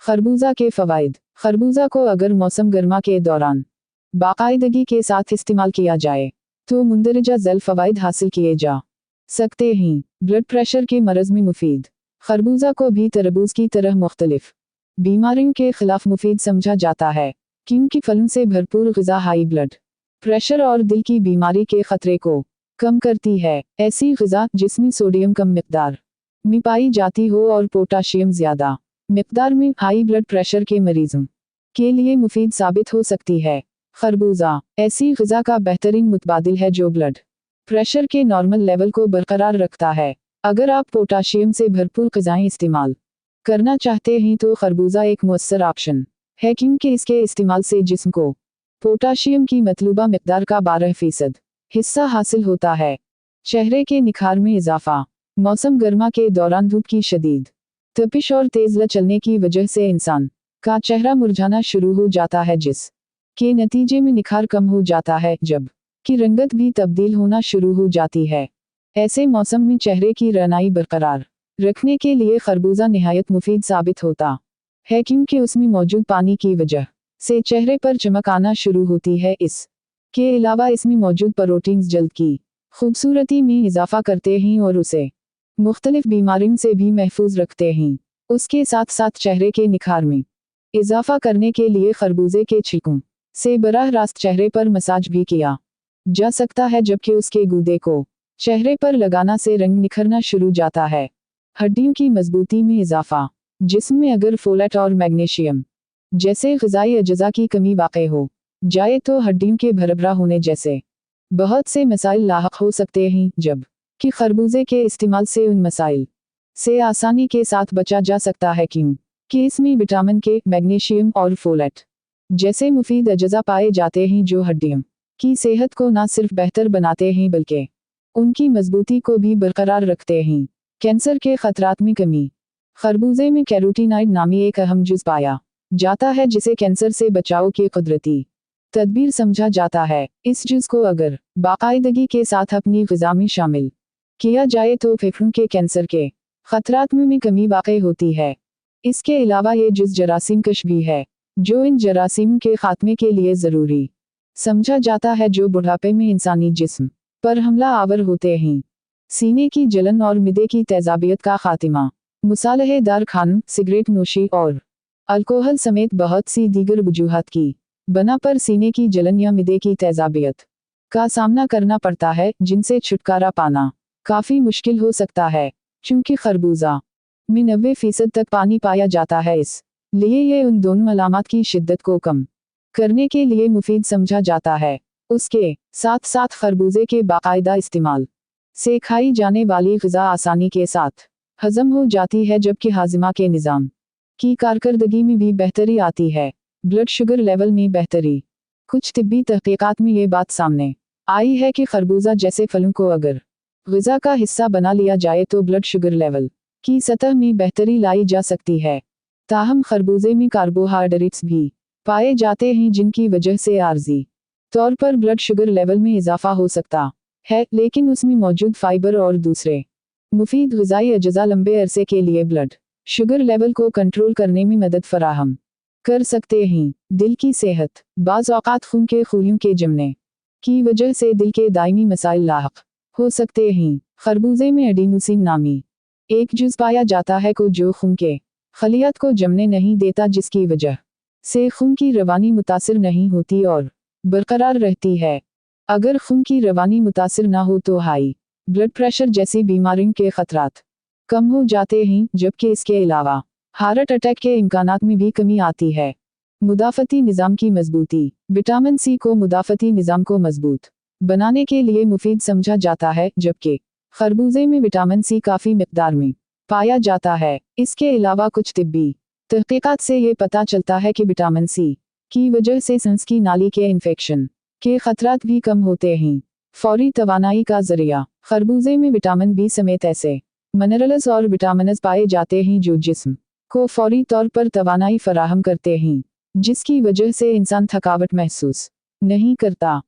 खरबूजा के फ़वाइद। खरबूजा को अगर मौसम गर्मा के दौरान बाकायदगी के साथ इस्तेमाल किया जाए तो मुंदरजा ज़ैल फ़वाइद हासिल किए जा सकते हैं। ब्लड प्रेशर के मरज़ में मुफीद। खरबूजा को भी तरबूज की तरह मुख्तलिफ बीमारियों के खिलाफ मुफीद समझा जाता है, क्योंकि फलों से भरपूर ग़िज़ा हाई ब्लड प्रेशर और दिल की बीमारी के ख़तरे को कम करती है। ऐसी ग़िज़ा जिसमें सोडियम कम मिक़दार में पाई जाती हो और पोटाशियम ज़्यादा मिक़दार में हाई ब्लड प्रेशर के मरीज़ों के लिए मुफीद साबित हो सकती है। खरबूजा ऐसी ग़िज़ा का बेहतरीन मुतबादिल है जो ब्लड प्रेशर के नॉर्मल लेवल को बरकरार रखता है। अगर आप पोटाशियम से भरपूर ग़िज़ाएँ इस्तेमाल करना चाहते हैं तो खरबूजा एक मुअस्सर ऑप्शन है, क्योंकि इसके इस्तेमाल से जिस्म को पोटाशियम की मतलूबा मिक़दार का 12% हिस्सा हासिल होता है। चेहरे के निखार में इजाफा। मौसम गर्मा के दौरान धूप की शदीद तपिश और तेज़ लू चलने की वजह से इंसान का चेहरा मुरझाना शुरू हो जाता है, जिस के नतीजे में निखार कम हो जाता है, जब की रंगत भी तब्दील होना शुरू हो जाती है। ऐसे मौसम में चेहरे की रौनक बरकरार रखने के लिए खरबूजा निहायत मुफीद साबित होता है, क्योंकि उसमें मौजूद पानी की वजह से चेहरे पर चमक आना शुरू होती है। इसके अलावा इसमें मौजूद प्रोटीन्स जल्द की खूबसूरती में इजाफा करते हैं और उसे मुख्तलिफ बीमारियों से भी महफूज रखते हैं। उसके साथ साथ चेहरे के निखार में इजाफा करने के लिए खरबूजे के छिलकों से बराह रास्त चेहरे पर मसाज भी किया जा सकता है, जबकि उसके गूदे को चेहरे पर लगाना से रंग निखरना शुरू जाता है। हड्डियों की मजबूती में इजाफा। जिस्म में अगर फोलेट और मैग्नीशियम जैसे ग़िज़ाई अज्जा की कमी वाक़ई हो जाए तो हड्डियों के भरभरा होने जैसे बहुत से मसाइल लाहक हो सकते हैं, जब कि खरबूजे के इस्तेमाल से उन मसाइल से आसानी के साथ बचा जा सकता है, क्योंकि इसमें विटामिन के, मैग्नीशियम और फोलेट जैसे मुफीद अज्जा पाए जाते हैं जो हड्डियों की सेहत को न सिर्फ बेहतर बनाते हैं बल्कि उनकी मजबूती को भी बरकरार रखते हैं। कैंसर के खतरात में कमी। खरबूजे में कैरोटीनॉइड नामी एक अहम जुज़ पाया जाता है, जिसे कैंसर से बचाव की कुदरती तदबीर समझा जाता है। इस जुज़ को अगर बाकायदगी के साथ अपनी ग़िज़ा में शामिल किया जाए तो फेफड़ों के कैंसर के खतरात में कमी वाक़ई होती है। इसके अलावा ये जुज़ जरासीम कश भी है, जो इन जरासीम के खात्मे के लिए ज़रूरी समझा जाता है, जो बुढ़ापे में इंसानी जिस्म पर हमला आवर होते हैं। सीने की जलन और मिदे की तेज़ाबियत का खात्मा। मुसालहेदार खानों, सिगरेट नोशी और अल्कोहल समेत बहुत सी दीगर वजूहात की बना पर सीने की जलन या मिदे की तेज़ाबियत का सामना करना पड़ता है, जिनसे छुटकारा पाना काफ़ी मुश्किल हो सकता है। चूँकि खरबूजा में 90% तक पानी पाया जाता है, इसलिए ये उन दोनों अलामात की शिद्दत को कम करने के लिए मुफीद समझा जाता है। उसके साथ साथ खरबूजे के बाकायदा इस्तेमाल से खाई जाने वाली ग़िज़ा आसानी के साथ हज़म हो जाती है, जबकि हाज़िमा के निज़ाम की कारकर्दगी में भी बेहतरी आती है। ब्लड शुगर लेवल में बेहतरी। कुछ तिब्बी तहक़ीक़ात में ये बात सामने आई है कि खरबूजा जैसे फलों को अगर ग़िज़ा का हिस्सा बना लिया जाए तो ब्लड शुगर लेवल की सतह में बेहतरी लाई जा सकती है। ताहम खरबूजे में कार्बोहाइड्रेट्स भी पाए जाते हैं, जिनकी वजह से आर्ज़ी तौर पर ब्लड शुगर लेवल में इजाफा हो सकता है, लेकिन उसमें मौजूद फाइबर और दूसरे मुफीद ग़िज़ाई अज्जा लंबे अरसे के लिए ब्लड शुगर लेवल को कंट्रोल करने में मदद फराहम कर सकते हैं। दिल की सेहत। बाज़ औक़ात खून के खूलियों के जमने की वजह से दिल के दायमी मसाइल लाहक हो सकते हैं। खरबूजे में एडिनोसिन नामी एक जुज़ पाया जाता है जो खून के खलियात को जमने नहीं देता, जिसकी वजह से खून की रवानी मुतासिर नहीं होती और बरकरार रहती है। अगर खून की रवानी मुतासिर ना हो तो हाई ब्लड प्रेशर जैसी बीमारियों के खतरात कम हो जाते हैं, जबकि इसके अलावा हार्ट अटैक के इम्कानात में भी कमी आती है। मुदाफ़ती निज़ाम की मजबूती। विटामिन सी को मुदाफ़ती निज़ाम को मजबूत बनाने के लिए मुफीद समझा जाता है, जबकि खरबूजे में विटामिन सी काफ़ी मिक़दार में पाया जाता है। इसके अलावा कुछ तिब्बी तहक़ीक़ात से ये पता चलता है कि विटामिन सी की वजह से सांस की नाली के इन्फेक्शन के खतरात भी कम होते हैं। फौरी तवानाई का ज़रिया। खरबूजे में विटामिन बी समेत ऐसे मिनरल्स और विटामिन्स पाए जाते हैं जो जिस्म को फौरी तौर पर तवानाई फराहम करते हैं, जिसकी वजह से इंसान थकावट महसूस नहीं करता।